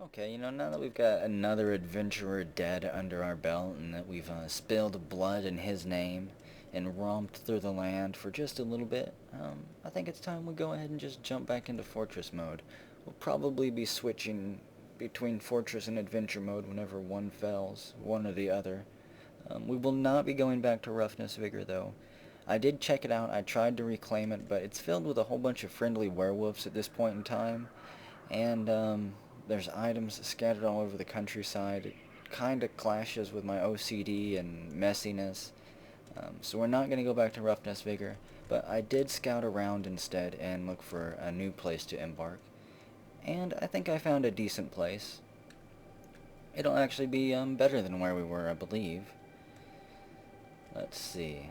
Okay, now that we've got another adventurer dead under our belt and that we've spilled blood in his name and romped through the land for just a little bit, I think it's time we go ahead and just jump back into fortress mode. We'll probably be switching between fortress and adventure mode whenever one fails, one or the other. We will not be going back to Roughnessvigor though. I did check it out, I tried to reclaim it, but it's filled with a whole bunch of friendly werewolves at this point in time, and there's items scattered all over the countryside. It kind of clashes with my OCD and messiness. So we're not going to go back to Roughnessvigor, but I did scout around instead and look for a new place to embark. And I think I found a decent place. It'll actually be better than where we were, I believe. Let's see.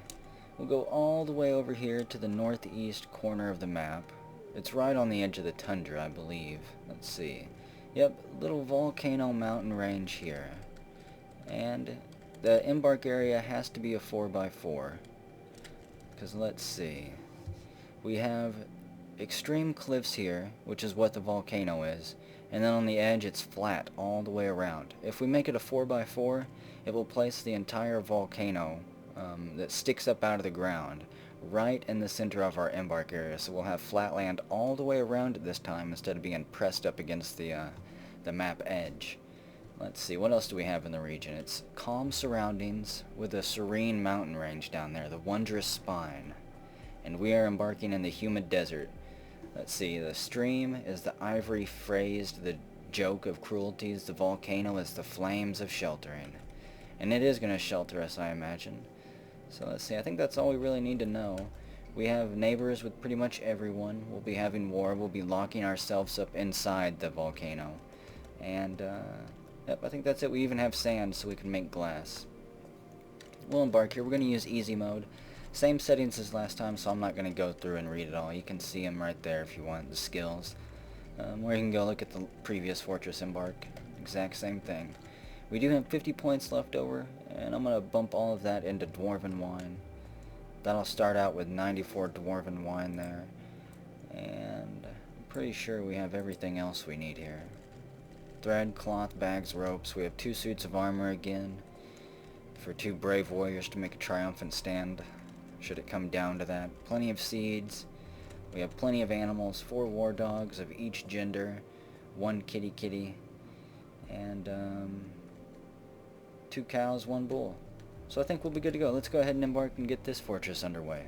We'll go all the way over here to the northeast corner of the map. It's right on the edge of the tundra, I believe. Let's see. Yep, little volcano mountain range here. And the embark area has to be a 4x4. Because let's see. We have extreme cliffs here, which is what the volcano is. And then on the edge it's flat all the way around. If we make it a 4x4, it will place the entire volcano that sticks up out of the ground right in the center of our embark area, so we'll have flat land all the way around it this time instead of being pressed up against the map edge. Let's see, what else do we have in the region? It's calm surroundings with a serene mountain range down there, the wondrous spine. And we are embarking in the humid desert. Let's see, the stream is the ivory phrased, the joke of cruelties, the volcano is the flames of sheltering. And it is going to shelter us, I imagine. So let's see, I think that's all we really need to know. We have neighbors with pretty much everyone. We'll be having war. We'll be locking ourselves up inside the volcano. And, yep, I think that's it. We even have sand so we can make glass. We'll embark here. We're going to use easy mode. Same settings as last time, so I'm not going to go through and read it all. You can see them right there if you want, the skills. Or you can go look at the previous Fortress Embark. Exact same thing. We do have 50 points left over, and I'm going to bump all of that into Dwarven Wine. That'll start out with 94 Dwarven Wine there. And I'm pretty sure we have everything else we need here. Thread, cloth, bags, ropes. We have 2 suits of armor again for 2 brave warriors to make a triumphant stand, should it come down to that. Plenty of seeds. We have plenty of animals, 4 war dogs of each gender, 1 kitty kitty, and 2 cows, 1 bull. So I think we'll be good to go. Let's go ahead and embark and get this fortress underway.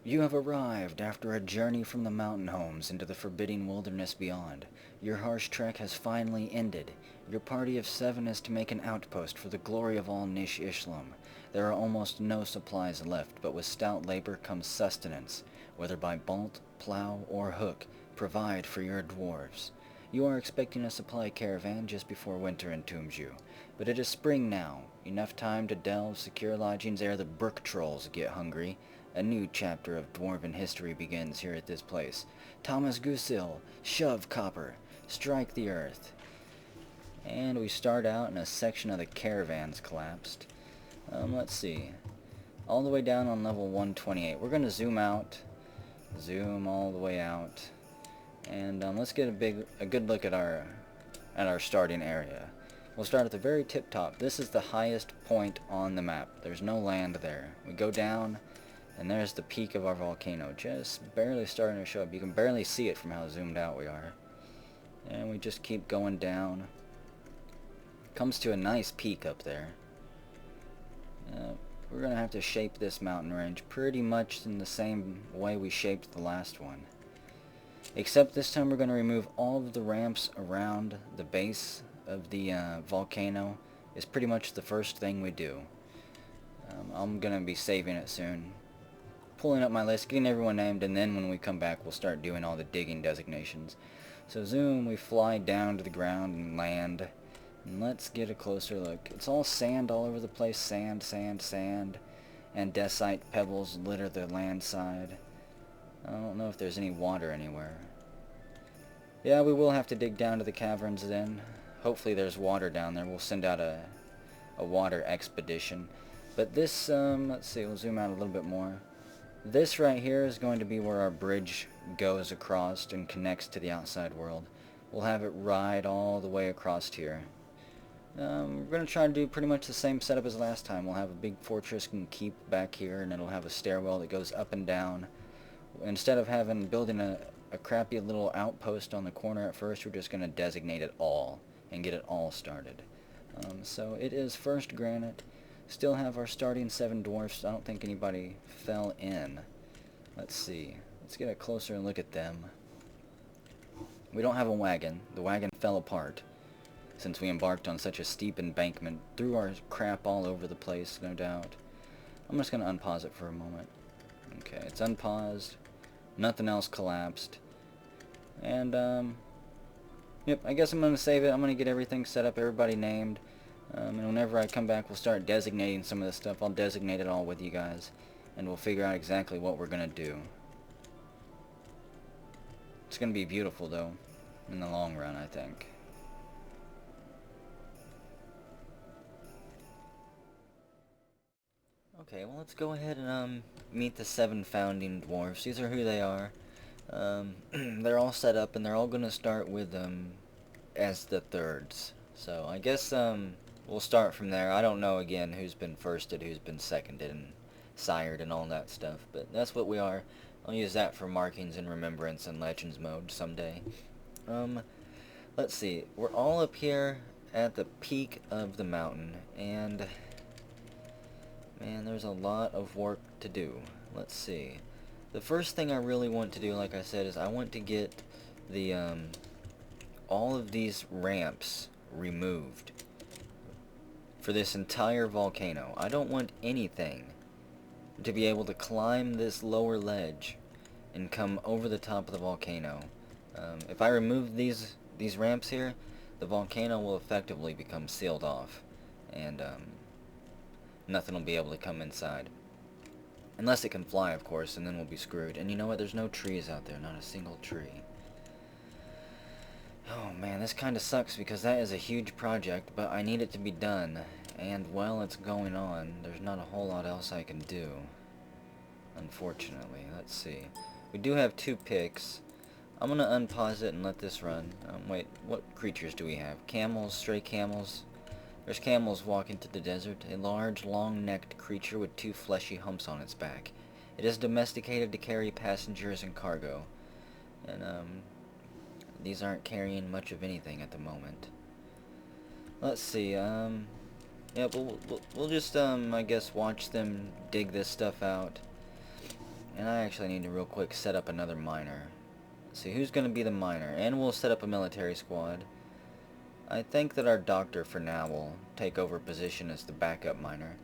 You have arrived after a journey from the mountain homes into the forbidding wilderness beyond. Your harsh trek has finally ended. Your party of 7 is to make an outpost for the glory of all Nish Ishlam. There are almost no supplies left, but with stout labor comes sustenance, whether by bolt, plow, or hook. Provide for your dwarves. You are expecting a supply caravan just before winter entombs you. But it is spring now. Enough time to delve, secure lodgings ere the brook trolls get hungry. A new chapter of dwarven history begins here at this place. Thomas Gusil, shove copper, strike the earth. And we start out in a section of the caravans collapsed. Let's see. All the way down on level 128. We're going to zoom out. Zoom all the way out. And let's get a good look at our starting area. We'll start at the very tip top. This is the highest point on the map. There's no land there. We go down, and there's the peak of our volcano, just barely starting to show up. You can barely see it from how zoomed out we are. And we just keep going down. Comes to a nice peak up there. We're going to have to shape this mountain range pretty much in the same way we shaped the last one. Except this time we're going to remove all of the ramps around the base of the volcano. Is pretty much the first thing we do. I'm going to be saving it soon. Pulling up my list, getting everyone named, and then when we come back we'll start doing all the digging designations. So zoom, we fly down to the ground and land. And let's get a closer look. It's all sand all over the place. Sand, sand, sand. And decite pebbles litter the land side. I don't know if there's any water anywhere. Yeah, we will have to dig down to the caverns then. Hopefully there's water down there. We'll send out a water expedition. But this, let's see, we'll zoom out a little bit more. This right here is going to be where our bridge goes across and connects to the outside world. We'll have it ride all the way across here. We're going to try to do pretty much the same setup as last time. We'll have a big fortress and keep back here, and it'll have a stairwell that goes up and down. Instead of building a crappy little outpost on the corner at first, we're just going to designate it all and get it all started. So it is first granite. Still have our starting 7 dwarfs. I don't think anybody fell in. Let's see. Let's get a closer look at them. We don't have a wagon. The wagon fell apart since we embarked on such a steep embankment. Threw our crap all over the place, no doubt. I'm just going to unpause it for a moment. Okay, it's unpaused. Nothing else collapsed. And, yep, I guess I'm going to save it. I'm going to get everything set up, everybody named. And whenever I come back, we'll start designating some of this stuff. I'll designate it all with you guys. And we'll figure out exactly what we're going to do. It's going to be beautiful, though, in the long run, I think. Okay, well, let's go ahead and meet the 7 founding dwarfs. These are who they are. They're all set up, and they're all going to start with as the thirds. So I guess we'll start from there. I don't know, again, who's been firsted, who's been seconded, and sired, and all that stuff. But that's what we are. I'll use that for markings and remembrance in Legends mode someday. Let's see. We're all up here at the peak of the mountain, and man, there's a lot of work to do. Let's see. The first thing I really want to do, like I said, is I want to get the all of these ramps removed for this entire volcano. I don't want anything to be able to climb this lower ledge and come over the top of the volcano. If I remove these ramps here, the volcano will effectively become sealed off, and nothing will be able to come inside. Unless it can fly, of course, and then we'll be screwed. And you know what? There's no trees out there. Not a single tree. Oh man, this kind of sucks because that is a huge project, but I need it to be done. And while it's going on, there's not a whole lot else I can do. Unfortunately. Let's see. We do have 2 picks. I'm going to unpause it and let this run. Wait, what creatures do we have? Camels, stray camels. There's camels walking through the desert. A large, long-necked creature with 2 fleshy humps on its back. It is domesticated to carry passengers and cargo. And, these aren't carrying much of anything at the moment. Let's see, yeah, we'll just, I guess, watch them dig this stuff out. And I actually need to real quick set up another miner. Let's see, who's going to be the miner? And we'll set up a military squad. I think that our doctor for now will take over position as the backup miner.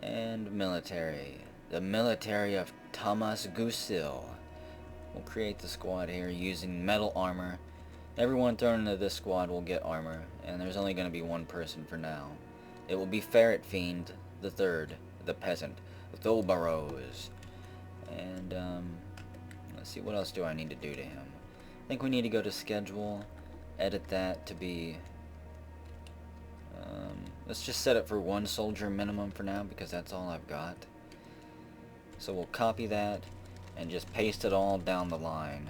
And military. The military of Thomas Gusil. We'll create the squad here using metal armor. Everyone thrown into this squad will get armor, and there's only going to be 1 person for now. It will be Ferret Fiend, the 3rd, the peasant, Thulbaros. And, let's see, what else do I need to do to him? I think we need to go to schedule, edit that to be, let's just set it for 1 soldier minimum for now, because that's all I've got. So we'll copy that, and just paste it all down the line.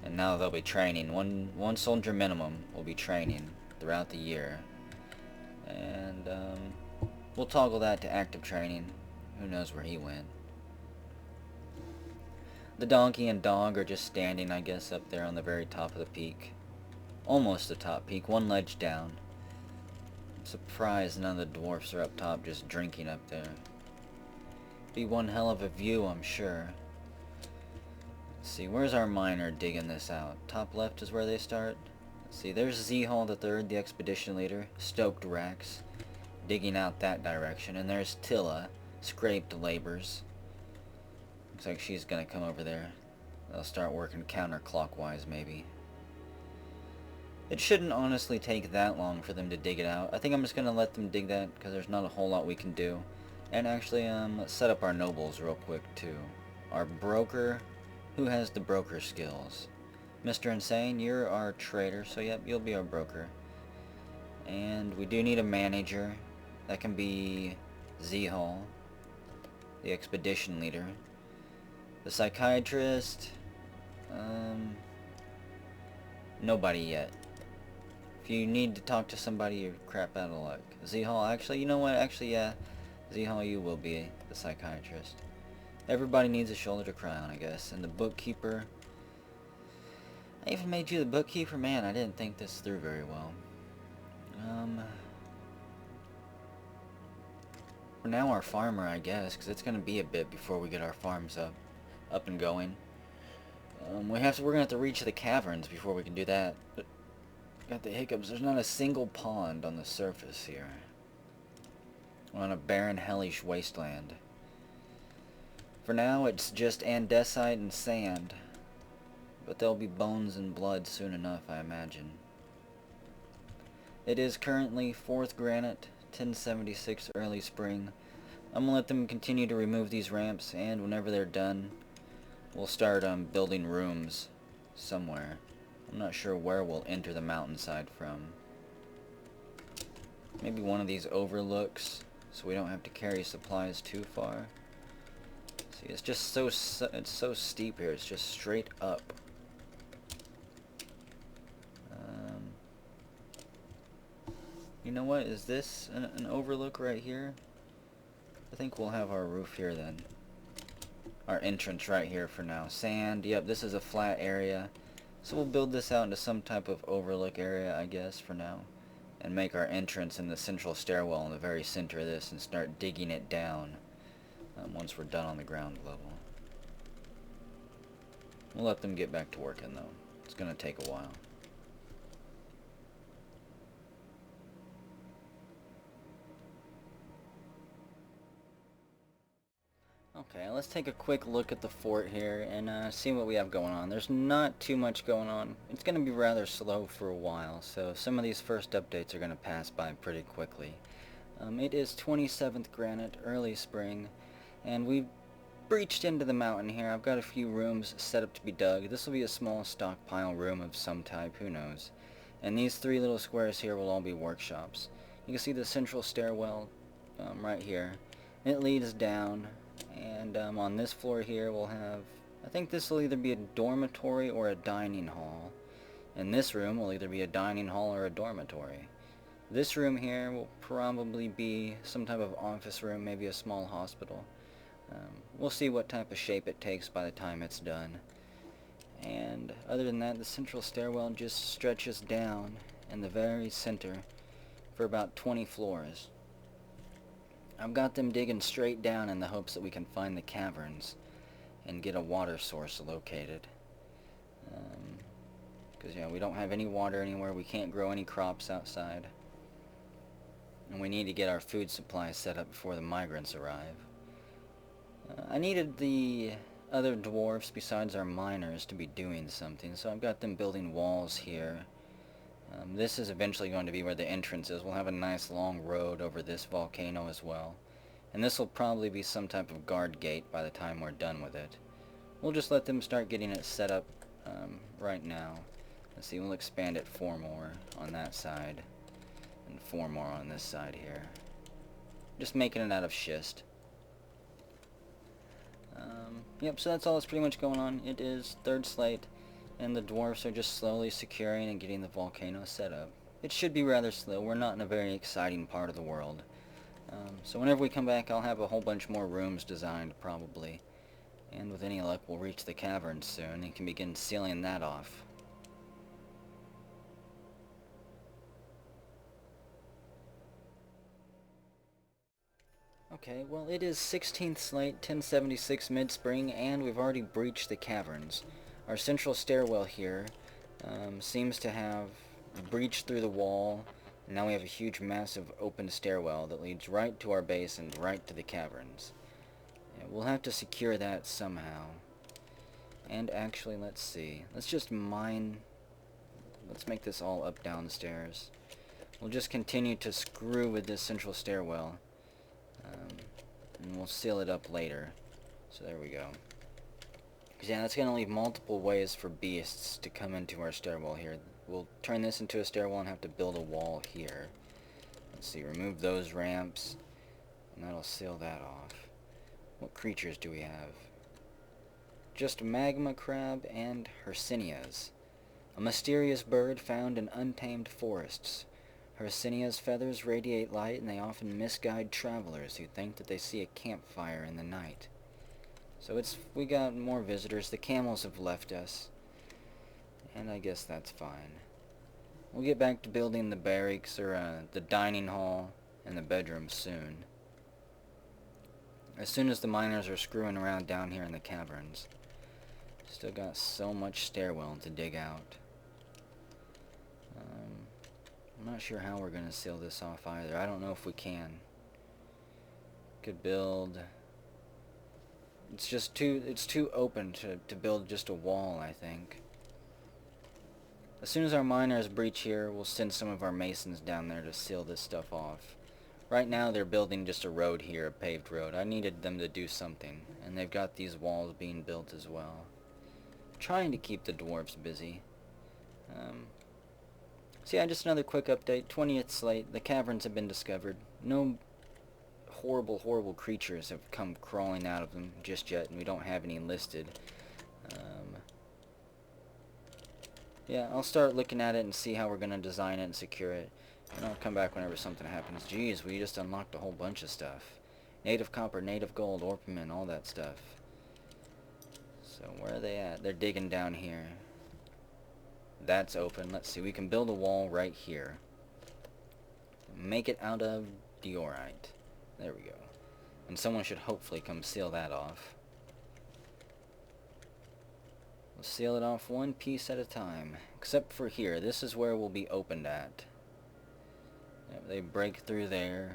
And now they'll be training. One soldier minimum will be training throughout the year. And, we'll toggle that to active training. Who knows where he went. The donkey and dog are just standing, I guess, up there on the very top of the peak. Almost the top peak, 1 ledge down. I'm surprised none of the dwarfs are up top just drinking up there. Be one hell of a view, I'm sure. Let's see, where's our miner digging this out? Top left is where they start. Let's see, there's Zhal the 3rd, the expedition leader, stoked racks, digging out that direction. And there's Tilla, scraped labors. Looks like she's gonna come over there. They'll start working counterclockwise, maybe. It shouldn't honestly take that long for them to dig it out. I think I'm just gonna let them dig that, because there's not a whole lot we can do. And actually, let's set up our nobles real quick, too. Our broker... Who has the broker skills? Mr. Insane, you're our trader, so yep, you'll be our broker. And we do need a manager. That can be Zhal, the expedition leader. The psychiatrist, nobody yet. If you need to talk to somebody, you're crap out of luck. Z-Hall, actually, you know what? Actually, yeah. Z-Hall, you will be the psychiatrist. Everybody needs a shoulder to cry on, I guess. And the bookkeeper... I even made you the bookkeeper? Man, I didn't think this through very well. For now, our farmer, I guess, because it's going to be a bit before we get our farms up and going. We're going to have to reach the caverns before we can do that. But got the hiccups. There's not a single pond on the surface here. We're on a barren, hellish wasteland. For now, it's just andesite and sand. But there'll be bones and blood soon enough, I imagine. It is currently 4th granite, 1076 early spring. I'm gonna let them continue to remove these ramps, and whenever they're done, we'll start building rooms somewhere. I'm not sure where we'll enter the mountainside from. Maybe one of these overlooks, so we don't have to carry supplies too far. See, it's just it's so steep here. It's just straight up. You know what? Is this an overlook right here? I think we'll have our roof here then. Our entrance right here for now. Sand. Yep, this is a flat area. So we'll build this out into some type of overlook area, I guess, for now. And make our entrance in the central stairwell in the very center of this and start digging it down once we're done on the ground level. We'll let them get back to working though. It's going to take a while. Okay, let's take a quick look at the fort here and see what we have going on. There's not too much going on. It's going to be rather slow for a while, so some of these first updates are going to pass by pretty quickly. It is 27th granite, early spring, and we've breached into the mountain here. I've got a few rooms set up to be dug. This will be a small stockpile room of some type, who knows. And these 3 little squares here will all be workshops. You can see the central stairwell right here. It leads down. And on this floor here we'll have, I think this will either be a dormitory or a dining hall. And this room will either be a dining hall or a dormitory. This room here will probably be some type of office room, maybe a small hospital. We'll see what type of shape it takes by the time it's done. And other than that, the central stairwell just stretches down in the very center for about 20 floors. I've got them digging straight down in the hopes that we can find the caverns and get a water source located. Because yeah, we don't have any water anywhere, we can't grow any crops outside. And we need to get our food supply set up before the migrants arrive. I needed the other dwarfs besides our miners to be doing something, so I've got them building walls here. This is eventually going to be where the entrance is. We'll have a nice long road over this volcano as well. And this will probably be some type of guard gate by the time we're done with it. We'll just let them start getting it set up right now. Let's see, we'll expand it 4 more on that side. And 4 more on this side here. Just making it out of schist. Yep, so that's all that's pretty much going on. It is 3rd slate. And the dwarfs are just slowly securing and getting the volcano set up. It should be rather slow. We're not in a very exciting part of the world. So whenever we come back, I'll have a whole bunch more rooms designed, probably. And with any luck, we'll reach the caverns soon and can begin sealing that off. Okay, well it is 16th slate, 1076 mid-spring, and we've already breached the caverns. Our central stairwell here seems to have breached through the wall, and now we have a huge, massive open stairwell that leads right to our base and right to the caverns. Yeah, we'll have to secure that somehow. And actually, let's see. Let's just mine. Let's make this all up downstairs. We'll just continue to screw with this central stairwell. And we'll seal it up later. So there we go. Yeah, that's going to leave multiple ways for beasts to come into our stairwell here. We'll turn this into a stairwell and have to build a wall here. Let's see, remove those ramps, and that'll seal that off. What creatures do we have? just magma crab and Hercynias. A mysterious bird found in untamed forests. Hercynia's feathers radiate light, and they often misguide travelers who think that they see a campfire in the night. So we got more visitors. The camels have left us, and I guess that's fine. We'll get back to building the barracks, or the dining hall, and the bedrooms soon. As soon as the miners are screwing around down here in the caverns. Still got so much stairwell to dig out. I'm not sure how we're going to seal this off either. I don't know if we can. Could build... It's too open to build just a wall, I think. As soon as our miners breach here, we'll send some of our masons down there to seal this stuff off. Right now they're building just a road here, a paved road. I needed them to do something, and they've got these walls being built as well. Trying to keep the dwarves busy. So yeah, just another quick update. 20th slate, the caverns have been discovered. No horrible, horrible creatures have come crawling out of them just yet, and we don't have any listed. Yeah, I'll start looking at it and see how we're going to design it and secure it. And I'll come back whenever something happens. Jeez, we just unlocked a whole bunch of stuff. Native copper, native gold, orpiment, all that stuff. So where are they at? They're digging down here. That's open. Let's see, we can build a wall right here. Make it out of diorite. There we go. And someone should hopefully come seal that off. We'll seal it off one piece at a time. Except for here. This is where we'll be opened at. Yep, they break through there.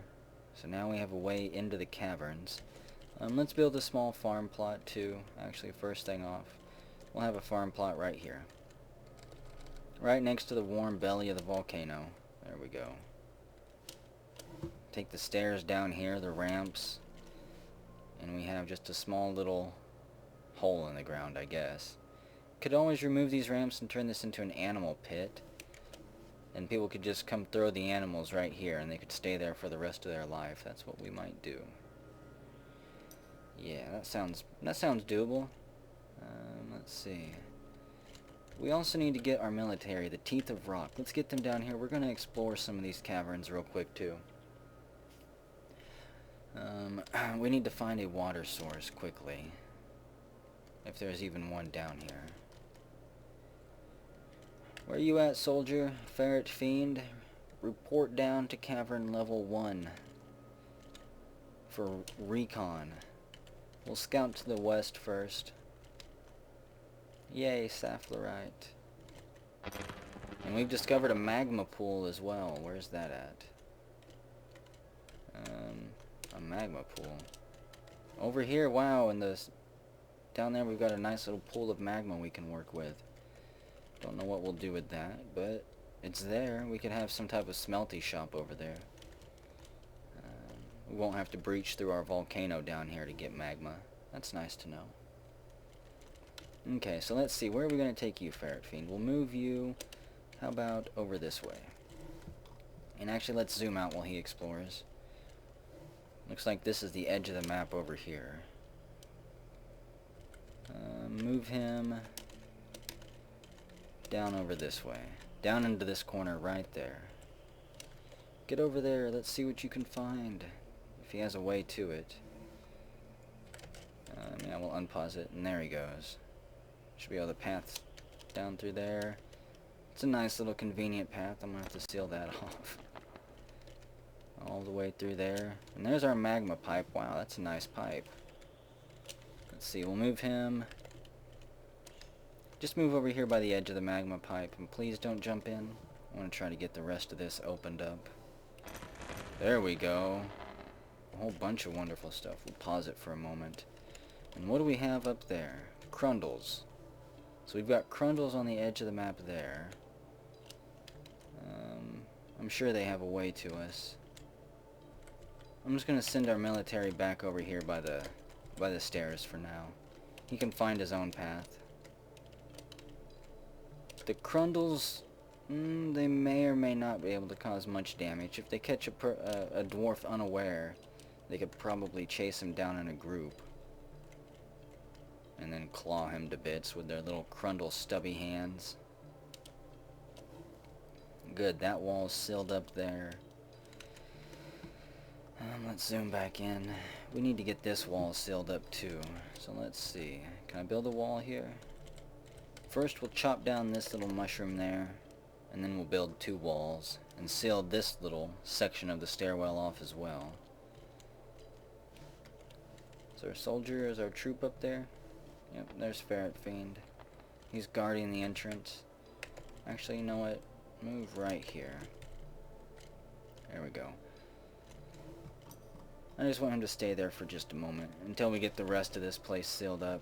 So now we have a way into the caverns. Let's build a small farm plot too. Actually, first thing off, we'll have a farm plot right here. Right next to the warm belly of the volcano. There we go. Take the stairs down here, the ramps, and we have just a small little hole in the ground, I guess. Could always remove these ramps and turn this into an animal pit, and people could just come throw the animals right here, and they could stay there for the rest of their life. That's what we might do. Yeah, that sounds doable. Let's see. We also need to get our military, the Teeth of Rock. Let's get them down here. We're going to explore some of these caverns real quick too. We need to find a water source quickly, if there's even one down here. Where are you at, soldier? Ferret Fiend? Report down to cavern level 1 for recon. We'll scout to the west first. Yay, sapphirite. And we've discovered a magma pool as well. Where's that at? A magma pool. Over here, wow, down there we've got a nice little pool of magma we can work with. Don't know what we'll do with that, but it's there. We could have some type of smelty shop over there. We won't have to breach through our volcano down here to get magma. That's nice to know. Okay, so let's see. Where are we going to take you, Ferret Fiend? We'll move you, how about over this way? And actually, let's zoom out while he explores. Looks like this is the edge of the map over here. Move him down over this way. Down into this corner right there. Get over there. Let's see what you can find. If he has a way to it. Yeah, we'll unpause it. And there he goes. Should be able to path down through there. It's a nice little convenient path. I'm going to have to seal that off. All the way through there. And there's our magma pipe. Wow, that's a nice pipe. Let's see, we'll move him. Just move over here by the edge of the magma pipe. And please don't jump in. I want to try to get the rest of this opened up. There we go. A whole bunch of wonderful stuff. We'll pause it for a moment. And what do we have up there? Crundles. So we've got Crundles on the edge of the map there. I'm sure they have a way to us. I'm just going to send our military back over here by the stairs for now. He can find his own path. The Crundles, they may or may not be able to cause much damage. If they catch a dwarf unaware, they could probably chase him down in a group. and then claw him to bits with their little Crundle stubby hands. Good, that wall's sealed up there. Let's zoom back in. We need to get this wall sealed up too. So let's see. Can I build a wall here? First we'll chop down this little mushroom there, and then we'll build 2 walls and seal this little section of the stairwell off as well. Is our soldier, is our troop up there? Yep, there's Ferret Fiend. He's guarding the entrance. Actually, you know what? Move right here. There we go. I just want him to stay there for just a moment until we get the rest of this place sealed up.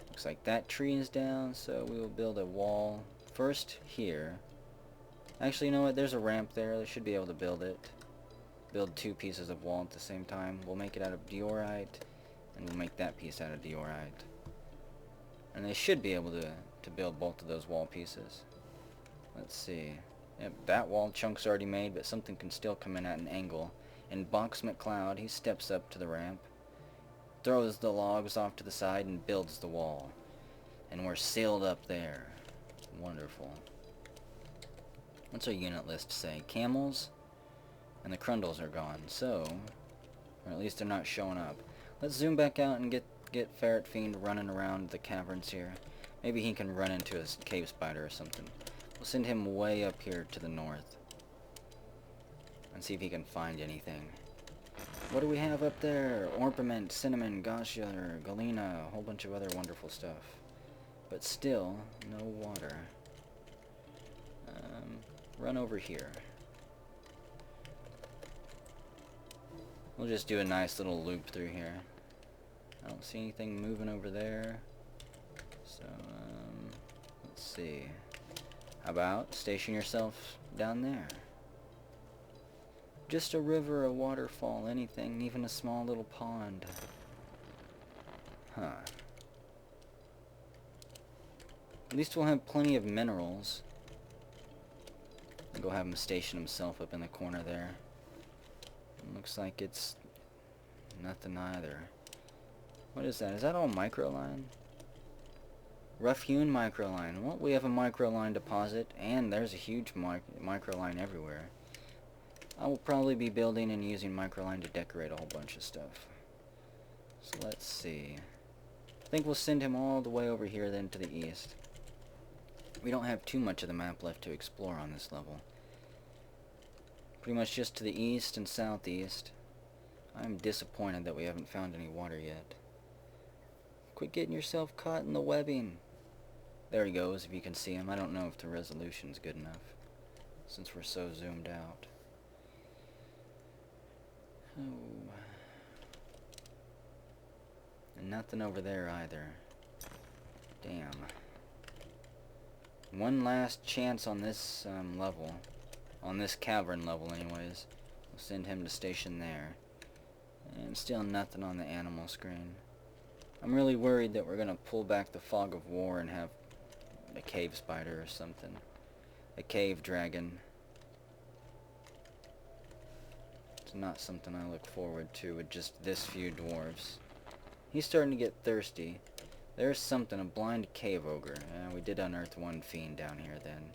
Looks like that tree is down, so we will build a wall first here. Actually, you know what? There's a ramp there. They should be able to build it. Build 2 pieces of wall at the same time. We'll make it out of diorite, and we'll make that piece out of diorite. And they should be able to build both of those wall pieces. Let's see. Yep, that wall chunk's already made, but something can still come in at an angle. And Box McCloud, he steps up to the ramp, throws the logs off to the side, and builds the wall. And we're sealed up there. Wonderful. What's our unit list say? Camels? And the Crundles are gone, so... or at least they're not showing up. Let's zoom back out and get Ferret Fiend running around the caverns here. Maybe he can run into a cave spider or something. We'll send him way up here to the north. And see if he can find anything. What do we have up there? Orpiment, cinnamon, gosher, galena, a whole bunch of other wonderful stuff. But still, no water. Run over here. We'll just do a nice little loop through here. I don't see anything moving over there. So, let's see. How about station yourself down there? Just a river, a waterfall, anything, even a small little pond. Huh. At least we'll have plenty of minerals. I'll go have him station himself up in the corner there. Looks like it's nothing either. What is that? Is that all microline? Rough-hewn microline. Well, we have a microline deposit, and there's a huge microline everywhere. I will probably be building and using microline to decorate a whole bunch of stuff. So let's see. I think we'll send him all the way over here then to the east. We don't have too much of the map left to explore on this level. Pretty much just to the east and southeast. I'm disappointed that we haven't found any water yet. Quit getting yourself caught in the webbing. There he goes, if you can see him. I don't know if the resolution's good enough, since we're so zoomed out. Oh. And nothing over there either. Damn. One last chance on this level. On this cavern level anyways. We'll send him to station there. And still nothing on the animal screen. I'm really worried that we're gonna pull back the fog of war and have a cave spider or something. A cave dragon. It's not something I look forward to with just this few dwarves. He's starting to get thirsty. There's something, a blind cave ogre. We did unearth one fiend down here then.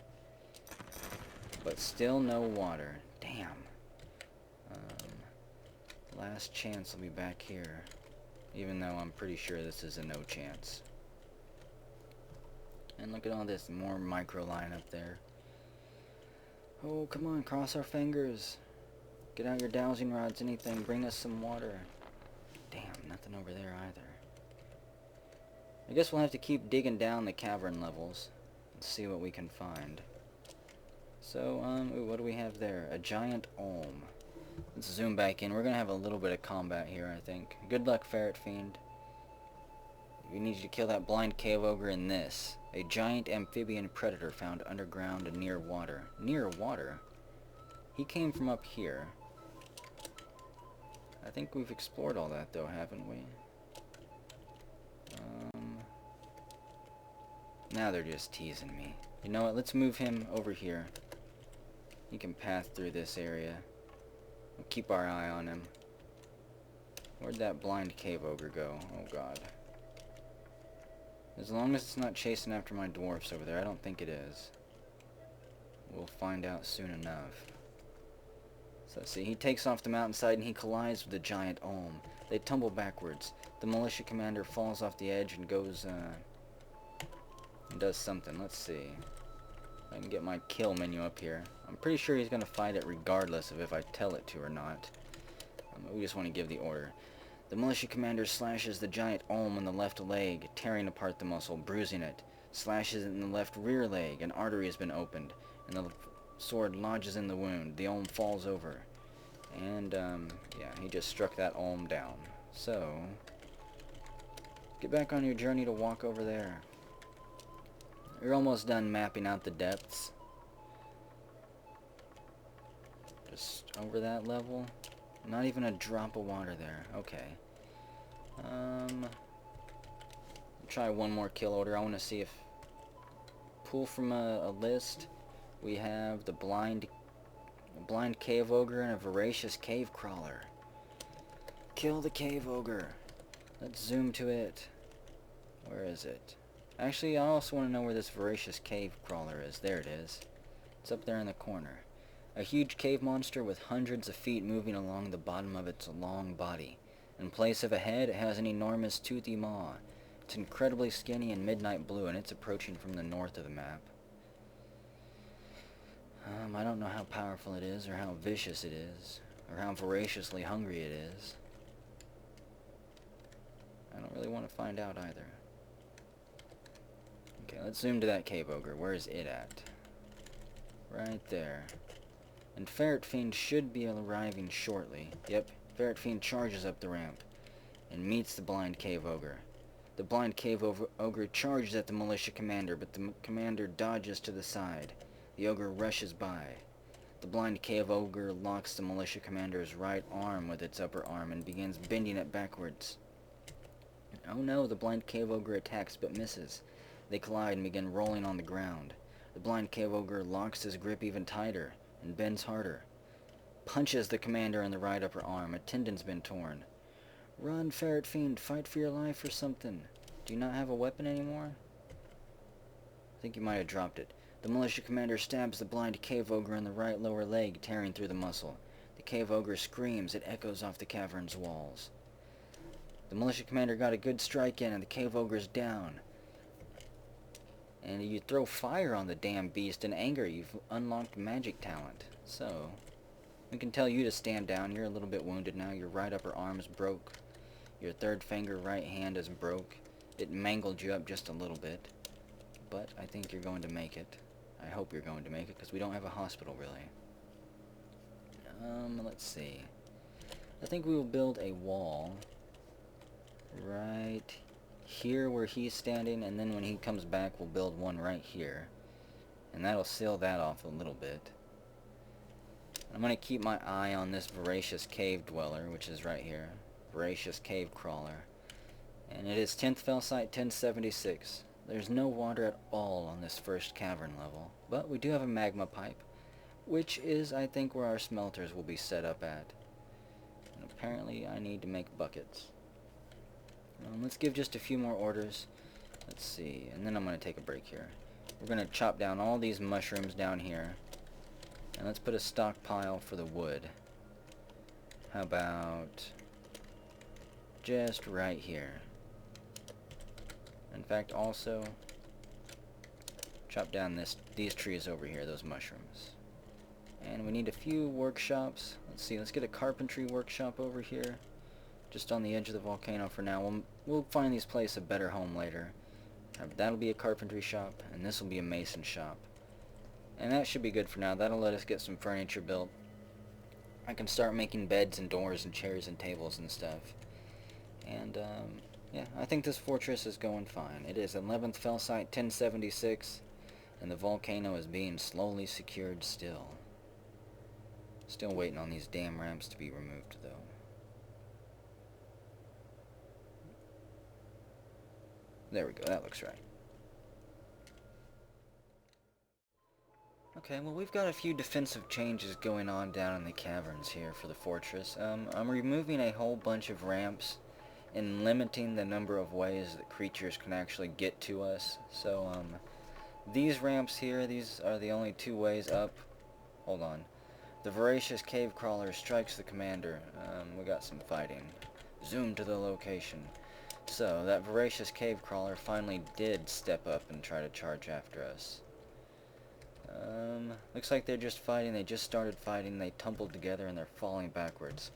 But still no water. Damn. Last chance will be back here. Even though I'm pretty sure this is a no chance. And look at all this more microline up there. Oh, come on, cross our fingers. Get out your dowsing rods, anything. Bring us some water. Damn, nothing over there either. I guess we'll have to keep digging down the cavern levels and see what we can find. So, ooh, what do we have there? A giant olm. Let's zoom back in. We're gonna have a little bit of combat here, I think. Good luck, Ferret Fiend. We need you to kill that blind cave ogre in this. A giant amphibian predator found underground and near water. Near water? He came from up here. I think we've explored all that, though, haven't we? Now they're just teasing me. You know what? Let's move him over here. He can path through this area. We'll keep our eye on him. Where'd that blind cave ogre go? Oh, God. As long as it's not chasing after my dwarfs over there. I don't think it is. We'll find out soon enough. So let's see, he takes off the mountainside and he collides with the giant olm. They tumble backwards. The militia commander falls off the edge and goes, and does something. Let's see. I can get my kill menu up here. I'm pretty sure he's going to fight it regardless of if I tell it to or not. We just want to give the order. The militia commander slashes the giant olm in the left leg, tearing apart the muscle, bruising it. Slashes it in the left rear leg. An artery has been opened, and the sword lodges in the wound. The olm falls over. And, yeah, he just struck that olm down. So, get back on your journey to walk over there. You're almost done mapping out the depths. Just over that level. Not even a drop of water there. Okay. Try one more kill order. I want to see if... Pull from a list. We have the blind cave ogre and a voracious cave crawler. Kill the cave ogre. Let's zoom to it. Where is it? Actually, I also want to know where this voracious cave crawler is. There it is. It's up there in the corner. A huge cave monster with hundreds of feet moving along the bottom of its long body. In place of a head, it has an enormous toothy maw. It's incredibly skinny and midnight blue, and it's approaching from the north of the map. I don't know how powerful it is, or how vicious it is, or how voraciously hungry it is. I don't really want to find out either. Okay, let's zoom to that cave ogre. Where is it at? Right there. And Ferret Fiend should be arriving shortly. Yep, Ferret Fiend charges up the ramp and meets the blind cave ogre. The blind cave ogre charges at the militia commander, but the commander dodges to the side. The ogre rushes by. The blind cave ogre locks the militia commander's right arm with its upper arm and begins bending it backwards. Oh no, the blind cave ogre attacks but misses. They collide and begin rolling on the ground. The blind cave ogre locks his grip even tighter and bends harder. Punches the commander in the right upper arm. A tendon's been torn. Run, Ferret Fiend, fight for your life or something. Do you not have a weapon anymore? I think you might have dropped it. The militia commander stabs the blind cave ogre in the right lower leg, tearing through the muscle. The cave ogre screams. It echoes off the cavern's walls. The militia commander got a good strike in, and the cave ogre's down. And you throw fire on the damn beast in anger. You've unlocked magic talent. So, we can tell you to stand down. You're a little bit wounded now. Your right upper arm's broke. Your third finger right hand is broke. It mangled you up just a little bit. But I think you're going to make it. I hope you're going to make it, because we don't have a hospital, really. Let's see. I think we will build a wall right here where he's standing, and then when he comes back, we'll build one right here. And that'll seal that off a little bit. I'm going to keep my eye on this voracious cave dweller, which is right here. Voracious cave crawler. And it is 10th fell site 1076. There's no water at all on this first cavern level, but we do have a magma pipe, which is, I think, where our smelters will be set up at. And apparently I need to make buckets. Let's give just a few more orders. Let's see, and then I'm going to take a break here. We're going to chop down all these mushrooms down here, and let's put a stockpile for the wood. How about just right here? In fact, also chop down these trees over here, those mushrooms. And we need a few workshops. Let's see, let's get a carpentry workshop over here, just on the edge of the volcano for now. We'll find these places a better home later. That'll be a carpentry shop, and this will be a mason shop. And that should be good for now. That'll let us get some furniture built. I can start making beds and doors and chairs and tables and stuff. And, yeah, I think this fortress is going fine. It is 11th fell site 1076, and the volcano is being slowly secured still. Still waiting on these damn ramps to be removed, though. There we go, that looks right. Okay, well, we've got a few defensive changes going on down in the caverns here for the fortress. I'm removing a whole bunch of ramps in limiting the number of ways that creatures can actually get to us. So, these ramps here, these are the only 2 ways up. Hold on. The voracious cave crawler strikes the commander. We got some fighting. Zoom to the location. So, that voracious cave crawler finally did step up and try to charge after us. Looks like they're just fighting. They just started fighting. They tumbled together and they're falling backwards.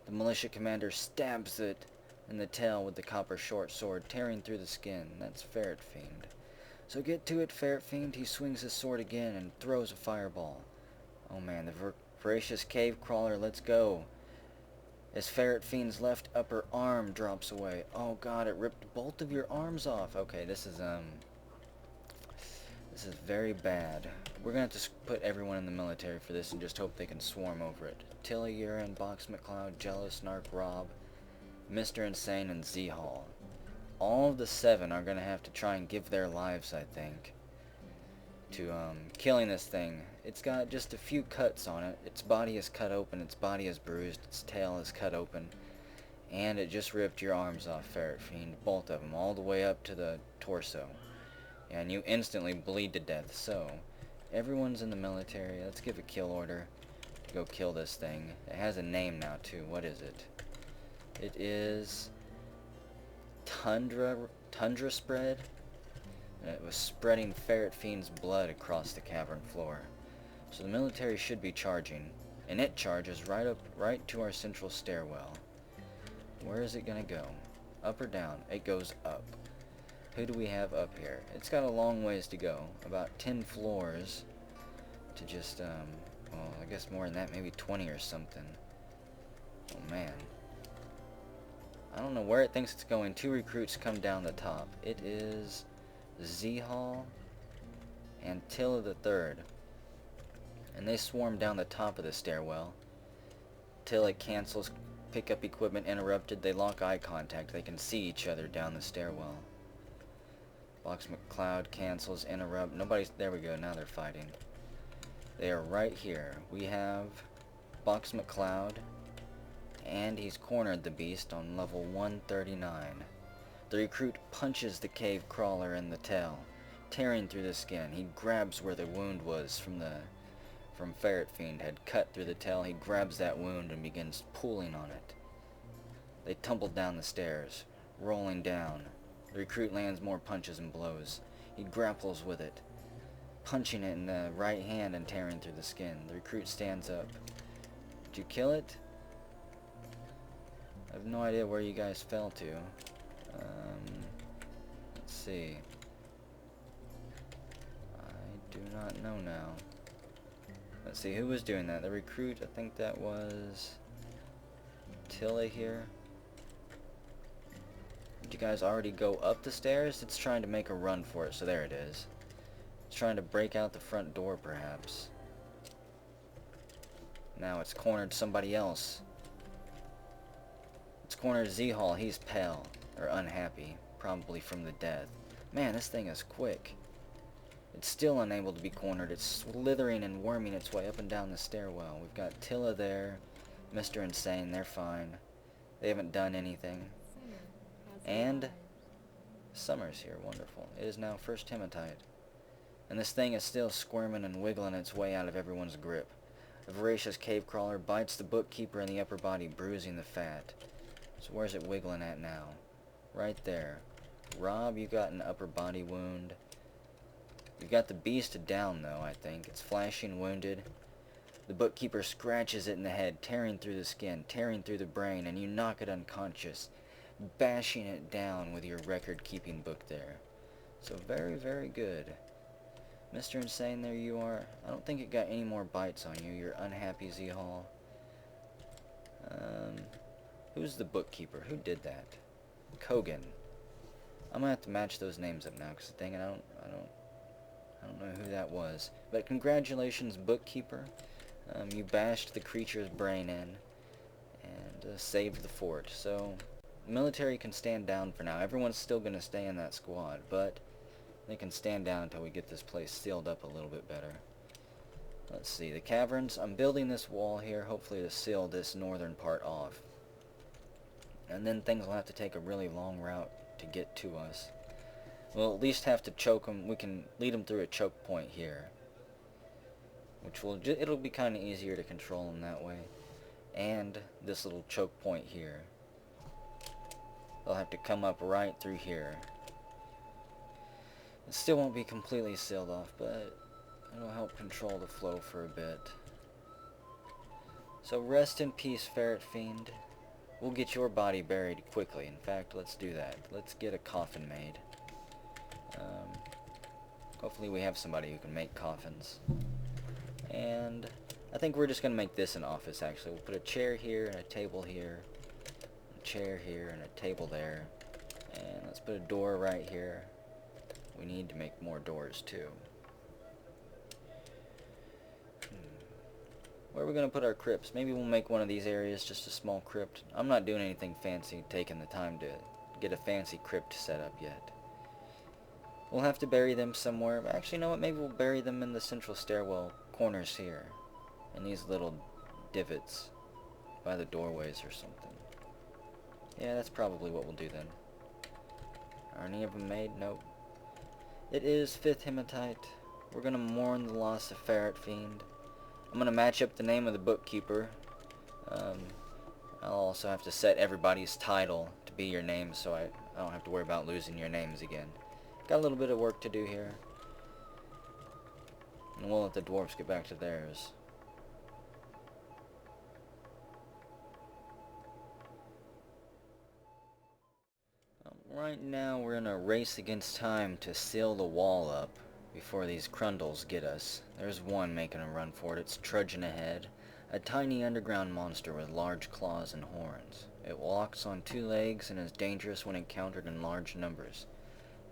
The militia commander stabs it in the tail with the copper short sword, tearing through the skin. That's Ferret Fiend. So get to it, Ferret Fiend. He swings his sword again and throws a fireball. Oh man, the voracious cave crawler, let's go. As Ferret Fiend's left upper arm drops away. Oh god, it ripped both of your arms off. Okay, this is very bad. We're gonna have to put everyone in the military for this and just hope they can swarm over it. Tilla, Urine, Box McCloud, Jello, Snark, Rob, Mr. Insane, and Z-Hall. All of the 7 are gonna have to try and give their lives, I think, to killing this thing. It's got just a few cuts on it. Its body is cut open, its body is bruised, its tail is cut open, and it just ripped your arms off, Ferret Fiend, both of them, all the way up to the torso. And you instantly bleed to death. So, everyone's in the military. Let's give a kill order to go kill this thing. It has a name now, too. What is it? It is Tundra Spread. And it was spreading Ferret Fiend's blood across the cavern floor. So the military should be charging. And it charges right to our central stairwell. Where is it gonna go? Up or down? It goes up. Who do we have up here? It's got a long ways to go. About 10 floors to just, well, I guess more than that, maybe 20 or something. Oh, man. I don't know where it thinks it's going. 2 recruits come down the top. It is Z-Hall and Tilla the Third. And they swarm down the top of the stairwell. Tilla cancels, pick up equipment interrupted. They lock eye contact. They can see each other down the stairwell. Box McCloud cancels, interrupt. Nobody's... There we go, now they're fighting. They are right here. We have Box McCloud, and he's cornered the beast on level 139. The recruit punches the cave crawler in the tail, tearing through the skin. He grabs where the wound was from Ferret Fiend had cut through the tail. He grabs that wound and begins pulling on it. They tumble down the stairs, rolling down. The recruit lands more punches and blows. He grapples with it, punching it in the right hand and tearing through the skin. The recruit stands up. Did you kill it? I have no idea where you guys fell to. Let's see. I do not know now. Let's see, who was doing that? The recruit, I think that was Tilla here. Did you guys already go up the stairs? It's trying to make a run for it, so there it is. It's trying to break out the front door, perhaps. Now it's cornered somebody else. It's cornered Z-Hall. He's pale, or unhappy, probably from the death. Man, this thing is quick. It's still unable to be cornered. It's slithering and worming its way up and down the stairwell. We've got Tilla there, Mr. Insane, they're fine. They haven't done anything. And Summer's here, wonderful. It is now first hematite. And this thing is still squirming and wiggling its way out of everyone's grip. A voracious cave crawler bites the bookkeeper in the upper body, bruising the fat. So where's it wiggling at now? Right there. Rob, you got an upper body wound. You've got the beast down, though, I think. It's flashing wounded. The bookkeeper scratches it in the head, tearing through the skin, tearing through the brain, and you knock it unconscious, bashing it down with your record-keeping book there. So very, very good. Mr. Insane, there you are. I don't think it got any more bites on you. You're unhappy, Z-Hall. Who's the bookkeeper? Who did that? Kogan. I'm gonna have to match those names up now, because dang it, I don't know who that was. But congratulations, bookkeeper. You bashed the creature's brain in and saved the fort. So military can stand down for now. Everyone's still going to stay in that squad, but they can stand down until we get this place sealed up a little bit better. Let's see, the caverns. I'm building this wall here, hopefully to seal this northern part off. and then things will have to take a really long route to get to us. We'll at least have to choke them. We can lead them through a choke point here, which will it'll be kind of easier to control them that way. And this little choke point here. They'll have to come up right through here. It still won't be completely sealed off, but it'll help control the flow for a bit. So rest in peace, Ferret Fiend. We'll get your body buried quickly. In fact, let's do that. Let's get a coffin made. Hopefully we have somebody who can make coffins. And I think we're just going to make this an office, actually. We'll put a chair here and a table here. A chair here and a table there. And let's put a door right here. We need to make more doors, too. Where are we going to put our crypts? Maybe we'll make one of these areas just a small crypt. I'm not doing anything fancy, taking the time to get a fancy crypt set up yet. We'll have to bury them somewhere. Actually, you know what? Maybe we'll bury them in the central stairwell corners here. In these little divots by the doorways or something. Yeah, that's probably what we'll do then. Are any of them made? Nope. It is 5th hematite. We're going to mourn the loss of Ferret Fiend. I'm going to match up the name of the bookkeeper. I'll also have to set everybody's title to be your name so I don't have to worry about losing your names again. Got a little bit of work to do here. And we'll let the dwarfs get back to theirs. Right now we're in a race against time to seal the wall up before these Crundles get us. There's one making a run for it. It's trudging ahead. A tiny underground monster with large claws and horns. It walks on 2 legs and is dangerous when encountered in large numbers.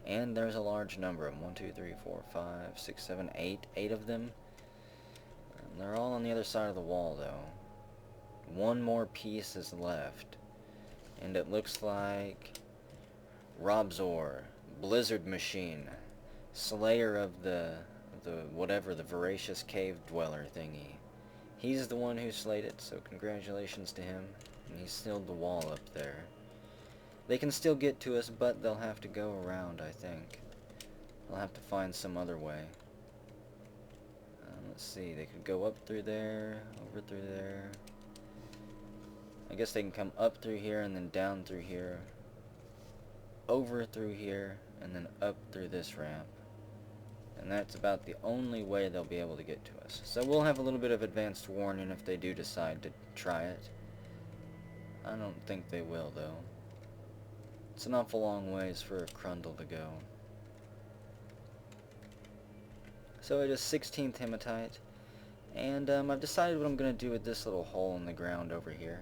And there's a large number of them. 1, 2, 3, 4, 5, 6, 7, 8. 8 of them. And they're all on the other side of the wall, though. One more piece is left. And it looks like Robzor, Blizzard Machine, Slayer of the voracious cave dweller thingy. He's the one who slayed it, so congratulations to him. And he sealed the wall up there. They can still get to us, but they'll have to go around, I think. They'll have to find some other way. Let's see, they could go up through there, over through there. I guess they can come up through here and then down through here. Over through here, and then up through this ramp. And that's about the only way they'll be able to get to us. So we'll have a little bit of advanced warning if they do decide to try it. I don't think they will, though. It's an awful long ways for a Crundle to go. So it is 16th hematite. And I've decided what I'm going to do with this little hole in the ground over here.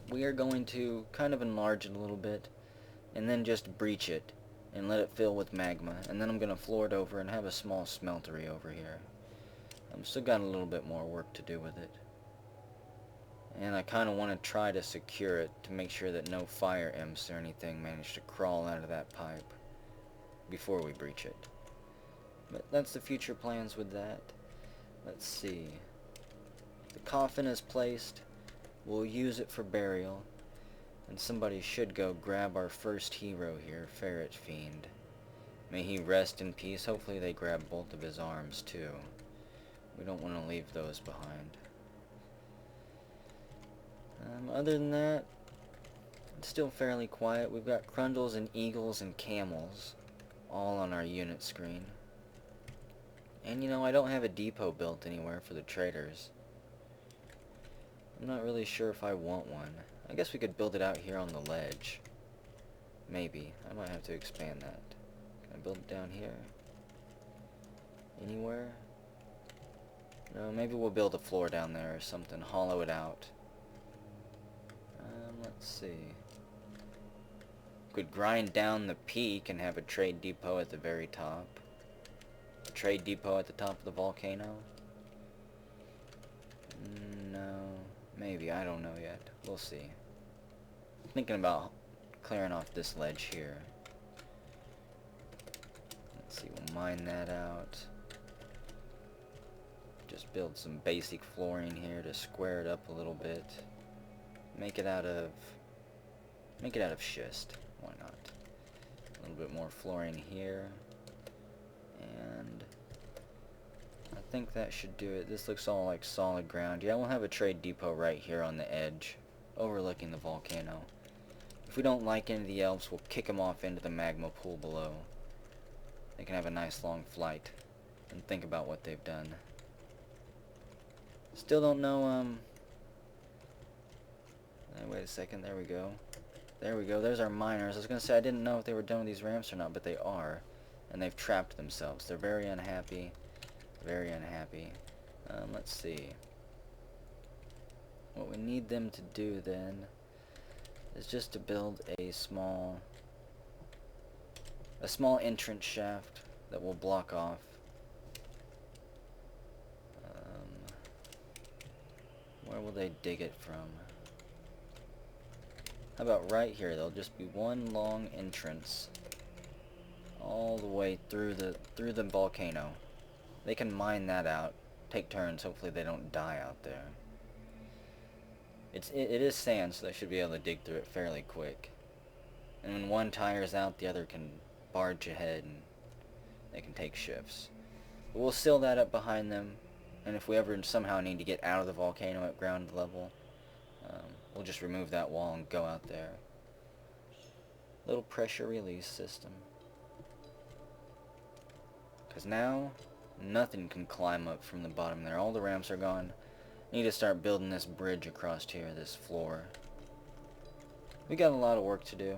We are going to kind of enlarge it a little bit, and then just breach it, and let it fill with magma, and then I'm going to floor it over and have a small smeltery over here. I've still got a little bit more work to do with it. And I kind of want to try to secure it to make sure that no fire imps or anything manage to crawl out of that pipe before we breach it. But that's the future plans with that. Let's see. The coffin is placed. We'll use it for burial. And somebody should go grab our first hero here, Ferret Fiend. May he rest in peace. Hopefully they grab both of his arms too. We don't want to leave those behind. Other than that, it's still fairly quiet. We've got Crundles and Eagles and Camels all on our unit screen. And you know, I don't have a depot built anywhere for the traders. I'm not really sure if I want one. I guess we could build it out here on the ledge. Maybe. I might have to expand that. Can I build it down here? Anywhere? No, maybe we'll build a floor down there or something. Hollow it out. Let's see. Could grind down the peak and have a trade depot at the very top. A trade depot at the top of the volcano? No. Maybe. I don't know yet. We'll see. Thinking about clearing off this ledge here. Let's see, we'll mine that out. Just build some basic flooring here to square it up a little bit. Make it out of Make it out of schist. Why not? A little bit more flooring here. And I think that should do it. This looks all like solid ground. Yeah, we'll have a trade depot right here on the edge, overlooking the volcano. If we don't like any of the elves, we'll kick them off into the magma pool below. They can have a nice long flight and think about what they've done. Still don't know, wait a second, there we go. There we go, there's our miners. I was gonna say, I didn't know if they were done with these ramps or not, but they are. And they've trapped themselves. They're very unhappy. Very unhappy. Let's see. What we need them to do then is just to build a small entrance shaft that will block off. Where will they dig it from? How about right here? There'll just be one long entrance all the way through the volcano. They can mine that out, take turns. Hopefully they don't die out there. It is sand, so they should be able to dig through it fairly quick. And when one tires out, the other can barge ahead and they can take shifts. But we'll seal that up behind them, and if we ever somehow need to get out of the volcano at ground level, we'll just remove that wall and go out there. Little pressure release system. Because now, nothing can climb up from the bottom there. All the ramps are gone. Need to start building this bridge across here, this floor. We got a lot of work to do.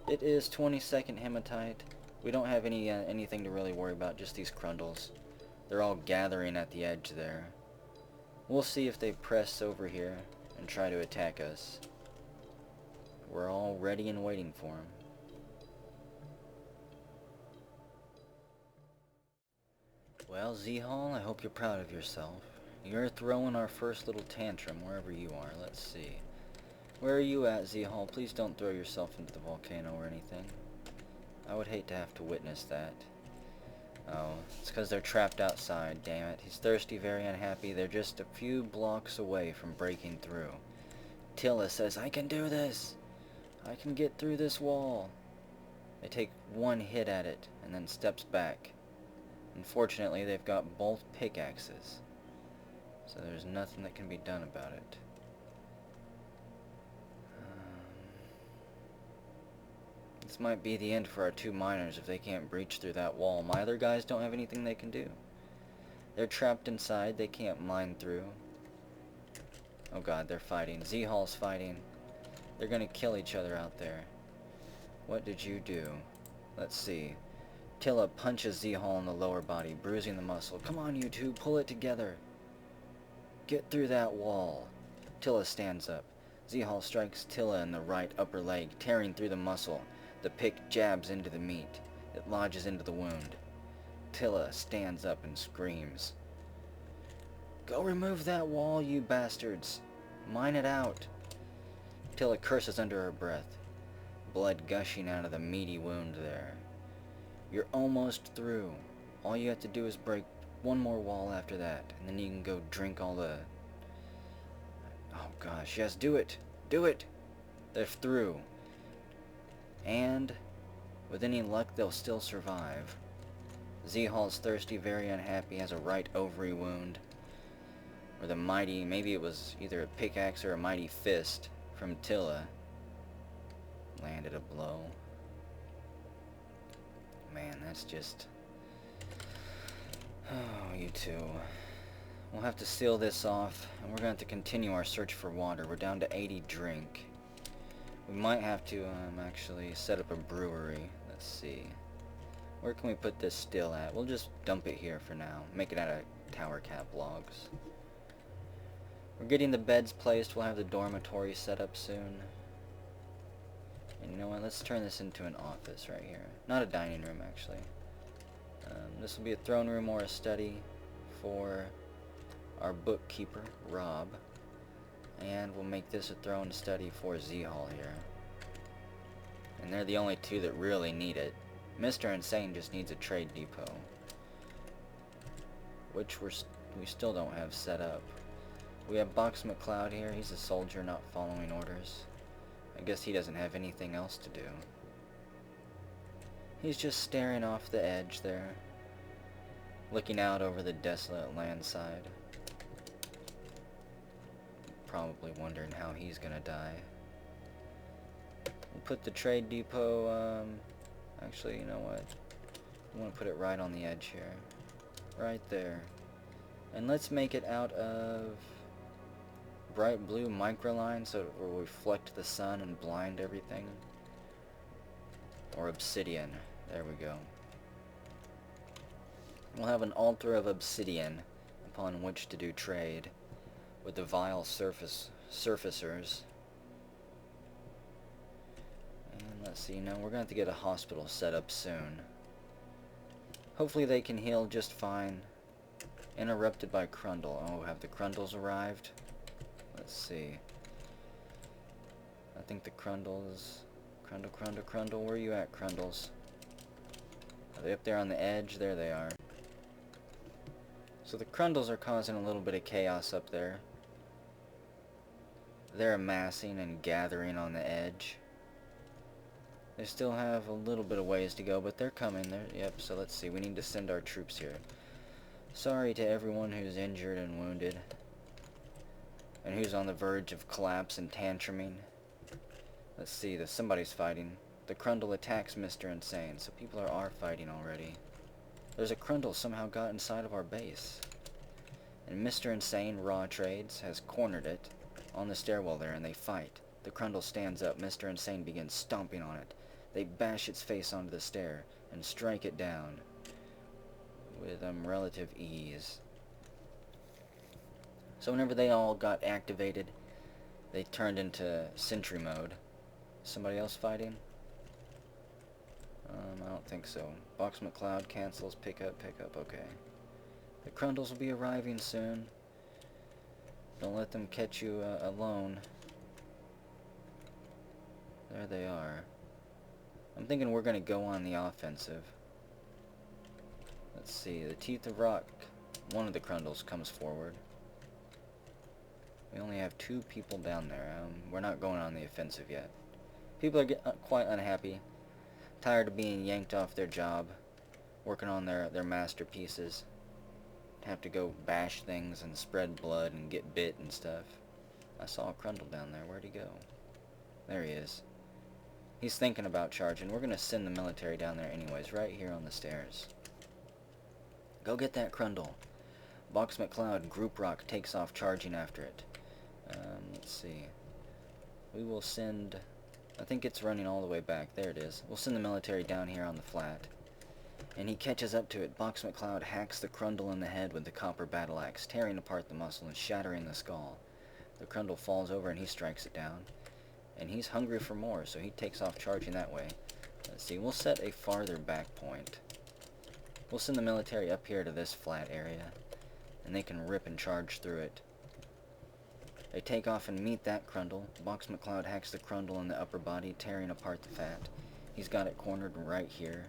It is 22nd hematite. We don't have anything to really worry about, just these Crundles. They're all gathering at the edge there. We'll see if they press over here and try to attack us. We're all ready and waiting for them. Well, Z-Hall, I hope you're proud of yourself. You're throwing our first little tantrum wherever you are. Let's see. Where are you at, Z-Hall? Please don't throw yourself into the volcano or anything. I would hate to have to witness that. Oh, it's because they're trapped outside, damn it. He's thirsty, very unhappy. They're just a few blocks away from breaking through. Tilla says, I can do this! I can get through this wall! They take one hit at it, and then steps back. Unfortunately, they've got both pickaxes. So there's nothing that can be done about it. This might be the end for our two miners if they can't breach through that wall. My other guys don't have anything they can do. They're trapped inside. They can't mine through. Oh god, they're fighting. Z-Hall's fighting. They're gonna kill each other out there. What did you do? Let's see. Tilla punches Z-Hall in the lower body, bruising the muscle. Come on, you two, pull it together. Get through that wall. Tilla stands up. Z-Hall strikes Tilla in the right upper leg, tearing through the muscle. The pick jabs into the meat. It lodges into the wound. Tilla stands up and screams. Go remove that wall, you bastards. Mine it out. Tilla curses under her breath, blood gushing out of the meaty wound there. You're almost through. All you have to do is break one more wall after that, and then you can go drink all the... Oh gosh, yes, do it! Do it! They're through. And, with any luck, they'll still survive. Z-Hall's thirsty, very unhappy, has a right ovary wound, where the mighty, maybe it was either a pickaxe or a mighty fist from Tilla, landed a blow. Man, that's just... Oh, you two. We'll have to seal this off, and we're going to have to continue our search for water. We're down to 80 drink. We might have to actually set up a brewery. Let's see. Where can we put this still at? We'll just dump it here for now. Make it out of tower cap logs. We're getting the beds placed. We'll have the dormitory set up soon. And you know what? Let's turn this into an office right here. Not a dining room, actually. This will be a throne room or a study for our bookkeeper, Rob. And we'll make this a throne study for Z-Hall here. And they're the only two that really need it. Mr. Insane just needs a trade depot, which we still don't have set up. We have Box McCloud here. He's a soldier not following orders. I guess he doesn't have anything else to do. He's just staring off the edge there, looking out over the desolate landside. Probably wondering how he's gonna die. We'll put the trade depot, actually, you know what? I want to put it right on the edge here. Right there. And let's make it out of bright blue microline so it will reflect the sun and blind everything. Or obsidian. There we go. We'll have an altar of obsidian upon which to do trade with the vile surfacers. And let's see, now we're going to have to get a hospital set up soon. Hopefully they can heal just fine. Interrupted by Crundle. Oh, have the Crundles arrived? Let's see. I think the Crundles... Crundle, where are you at, Crundles? Are they up there on the edge? There they are. So the Crundles are causing a little bit of chaos up there. They're amassing and gathering on the edge. They still have a little bit of ways to go, but they're coming. Yep, so let's see. We need to send our troops here. Sorry to everyone who's injured and wounded. And who's on the verge of collapse and tantruming. Let's see, somebody's fighting. The Crundle attacks Mr. Insane, so people are fighting already. There's a Crundle somehow got inside of our base. And Mr. Insane, Raw Trades, has cornered it on the stairwell there, and they fight. The Crundle stands up. Mr. Insane begins stomping on it. They bash its face onto the stair and strike it down with relative ease. So whenever they all got activated, they turned into sentry mode. Somebody else fighting? I don't think so. Box McCloud cancels. Pick up. Okay. The Crundles will be arriving soon. Don't let them catch you alone. There they are. I'm thinking we're going to go on the offensive. Let's see. The Teeth of Rock. One of the Crundles comes forward. We only have 2 people down there. We're not going on the offensive yet. People are quite unhappy. Tired of being yanked off their job. Working on their masterpieces. Have to go bash things and spread blood and get bit and stuff. I saw a Crundle down there. Where'd he go? There he is. He's thinking about charging. We're going to send the military down there anyways, right here on the stairs. Go get that Crundle. Box McCloud, Group Rock takes off charging after it. Let's see. We will send... I think it's running all the way back. There it is. We'll send the military down here on the flat. And he catches up to it. Box McCloud hacks the Crundle in the head with the copper battle axe, tearing apart the muscle and shattering the skull. The Crundle falls over and he strikes it down. And he's hungry for more, so he takes off charging that way. Let's see, we'll set a farther back point. We'll send the military up here to this flat area, and they can rip and charge through it. They take off and meet that Crundle. Box McCloud hacks the Crundle in the upper body, tearing apart the fat. He's got it cornered right here.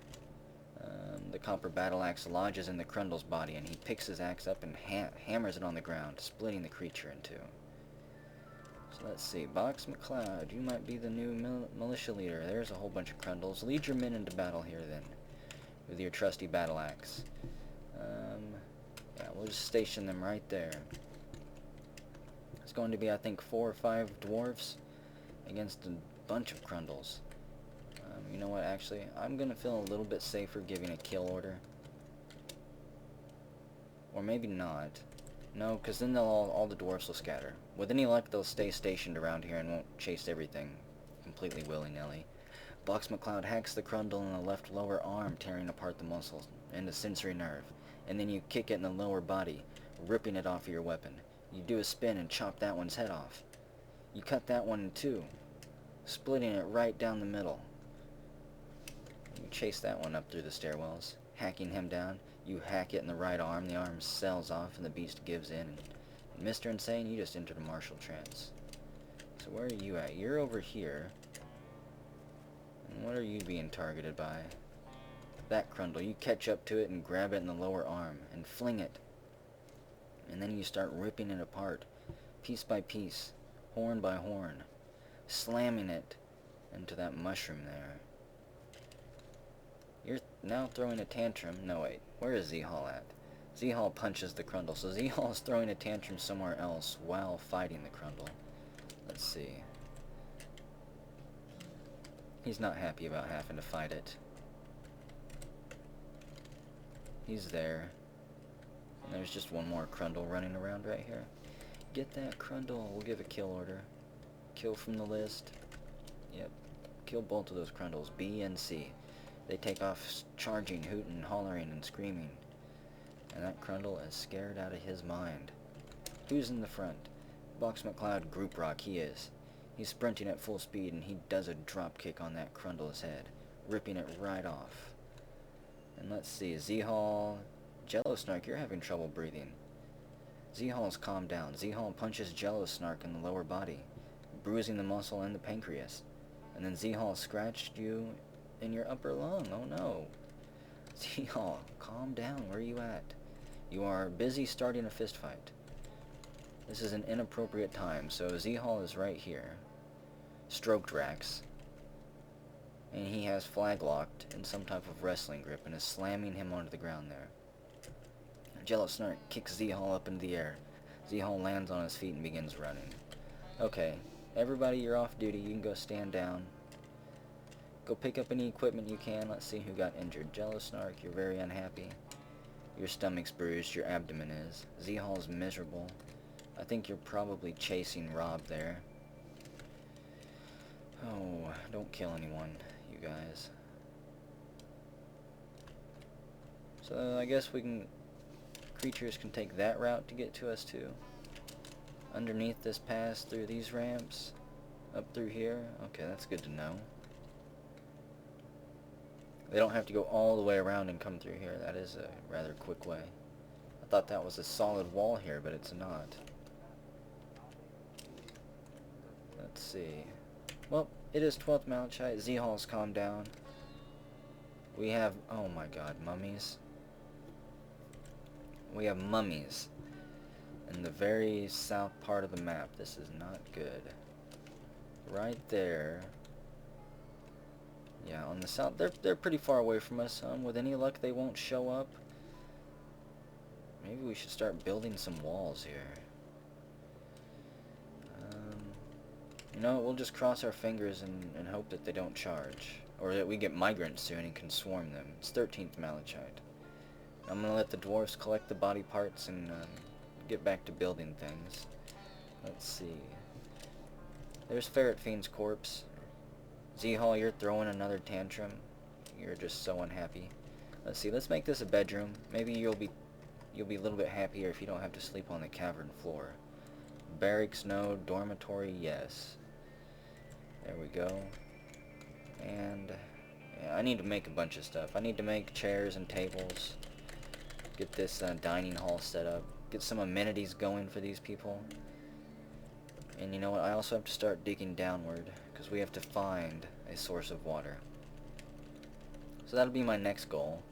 The copper battle axe lodges in the Crundle's body, and he picks his axe up and hammers it on the ground, splitting the creature in 2. So let's see. Box McCloud, you might be the new militia leader. There's a whole bunch of Crundles. Lead your men into battle here, then, with your trusty battle axe. Yeah, we'll just station them right there. It's going to be, I think, 4 or 5 dwarves against a bunch of Crundles. You know what, actually, I'm going to feel a little bit safer giving a kill order. Or maybe not. No, because then all the dwarves will scatter. With any luck, they'll stay stationed around here and won't chase everything completely willy-nilly. Box McCloud hacks the Crundle in the left lower arm, tearing apart the muscles and the sensory nerve. And then you kick it in the lower body, ripping it off of your weapon. You do a spin and chop that one's head off. You cut that one in 2, splitting it right down the middle. You chase that one up through the stairwells, hacking him down. You hack it in the right arm, the arm sells off, and the beast gives in. And Mr. Insane, you just entered a martial trance. So where are you at? You're over here. And what are you being targeted by? That Crundle. You catch up to it and grab it in the lower arm, and fling it. And then you start ripping it apart, piece by piece, horn by horn. slamming it into that mushroom there. You're now throwing a tantrum. No, wait. Where is Z-Hall at? Z-Hall punches the Crundle, so Z-Hall is throwing a tantrum somewhere else while fighting the Crundle. Let's see. He's not happy about having to fight it. He's there. And there's just one more Crundle running around right here. Get that Crundle. We'll give a kill order. Kill from the list. Yep. Kill both of those Crundles. B and C. They take off charging, hooting, hollering, and screaming. And that Crundle is scared out of his mind. Who's in the front? Box McCloud Group Rock, he is. He's sprinting at full speed, and he does a drop kick on that Crundle's head, ripping it right off. And let's see, Z-Hall... Jello Snark, you're having trouble breathing. Z-Hall's calmed down. Z-Hall punches Jello Snark in the lower body, bruising the muscle and the pancreas. And then Z-Hall scratched you in your upper lung. Oh no. Z-Hall, calm down. Where are you at? You are busy starting a fist fight. This is an inappropriate time, so Z-Hall is right here. Stroked Rax. And he has flag locked in some type of wrestling grip and is slamming him onto the ground there. Jello Snark kicks Z-Hall up into the air. Z-Hall lands on his feet and begins running. Okay, everybody, you're off duty. You can go stand down. Go pick up any equipment you can. Let's see who got injured. Jello Snark, you're very unhappy. Your stomach's bruised. Your abdomen is. Z-Hall's miserable. I think you're probably chasing Rob there. Oh, don't kill anyone, you guys. So I guess we can... Creatures can take that route to get to us too. Underneath this pass, through these ramps, up through here. Okay, that's good to know. They don't have to go all the way around and come through here. That is a rather quick way. I thought that was a solid wall here, but it's not. Let's see. Well, it is 12th Malachite. Z-Hall's calmed down. We have... Oh my god, mummies. We have mummies in the very south part of the map. This is not good. Right there. Yeah, on the south. They're pretty far away from us. With any luck, they won't show up. Maybe we should start building some walls here. You know, we'll just cross our fingers and hope that they don't charge. Or that we get migrants soon and can swarm them. It's 13th Malachite. I'm going to let the dwarfs collect the body parts and get back to building things. Let's see. There's Ferret Fiend's corpse. Z-Hall, you're throwing another tantrum. You're just so unhappy. Let's see, let's make this a bedroom. Maybe you'll be a little bit happier if you don't have to sleep on the cavern floor. Barracks, no. Dormitory, yes. There we go. And yeah, I need to make a bunch of stuff. I need to make chairs and tables. Get this dining hall set up. Get some amenities going for these people. And you know what? I also have to start digging downward, because we have to find a source of water. So that'll be my next goal.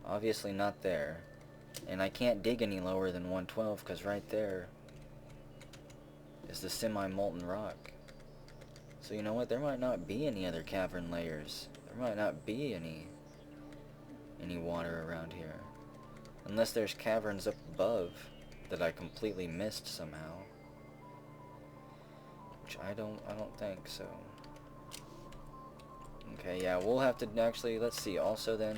Obviously not there. And I can't dig any lower than 112, because right there is the semi-molten rock. So you know what? There might not be any other cavern layers. There might not be any water around here. Unless there's caverns up above that I completely missed somehow. Which I don't think so. Okay, yeah, we'll have to actually, let's see, also then,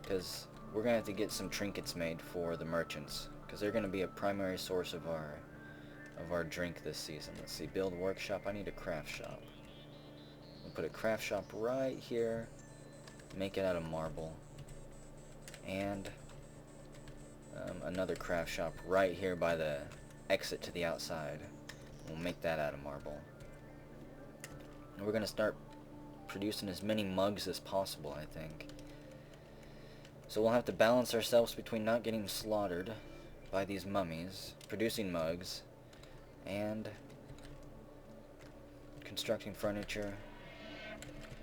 because we're going to have to get some trinkets made for the merchants, because they're going to be a primary source of our drink this season. Let's see, build workshop. I need a craft shop. We'll put a craft shop right here, make it out of marble, and another craft shop right here by the exit to the outside. We'll make that out of marble. And we're going to start producing as many mugs as possible, I think. So we'll have to balance ourselves between not getting slaughtered by these mummies, producing mugs, and constructing furniture,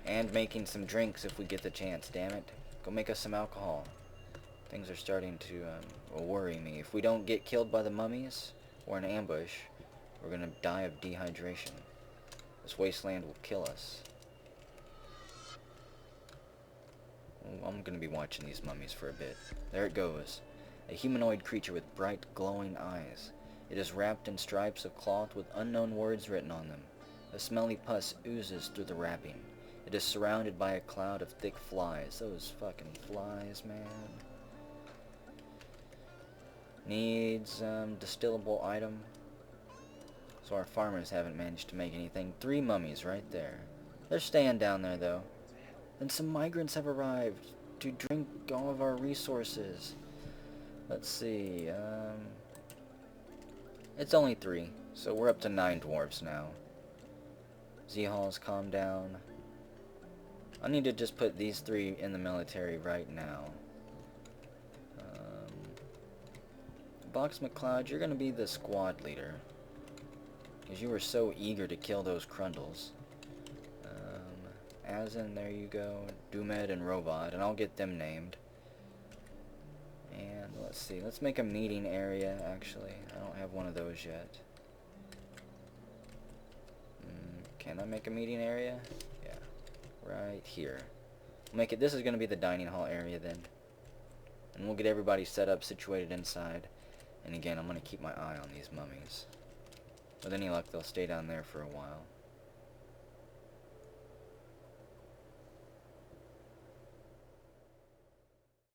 and making some drinks if we get the chance, damn it. Go make us some alcohol. Things are starting to worry me. If we don't get killed by the mummies or an ambush, we're going to die of dehydration. This wasteland will kill us. I'm gonna be watching these mummies for a bit. There it goes. A humanoid creature with bright, glowing eyes. It is wrapped in stripes of cloth with unknown words written on them. A smelly pus oozes through the wrapping. It is surrounded by a cloud of thick flies. Those fucking flies, man. Needs distillable item. So our farmers haven't managed to make anything. 3 mummies right there. They're staying down there though. And some migrants have arrived to drink all of our resources. Let's see, it's only 3, so we're up to 9 dwarves now. Z-Halls, calm down. I need to just put these 3 in the military right now. Box McCloud, you're gonna be the squad leader. Because you were so eager to kill those Crundles. Asin, there you go. Dumed and Rovad, and I'll get them named. And let's see, let's make a meeting area, actually. I don't have one of those yet. Can I make a meeting area? Yeah, right here. Make it, this is going to be the dining hall area then. And we'll get everybody set up, situated inside. And again, I'm going to keep my eye on these mummies. With any luck, they'll stay down there for a while.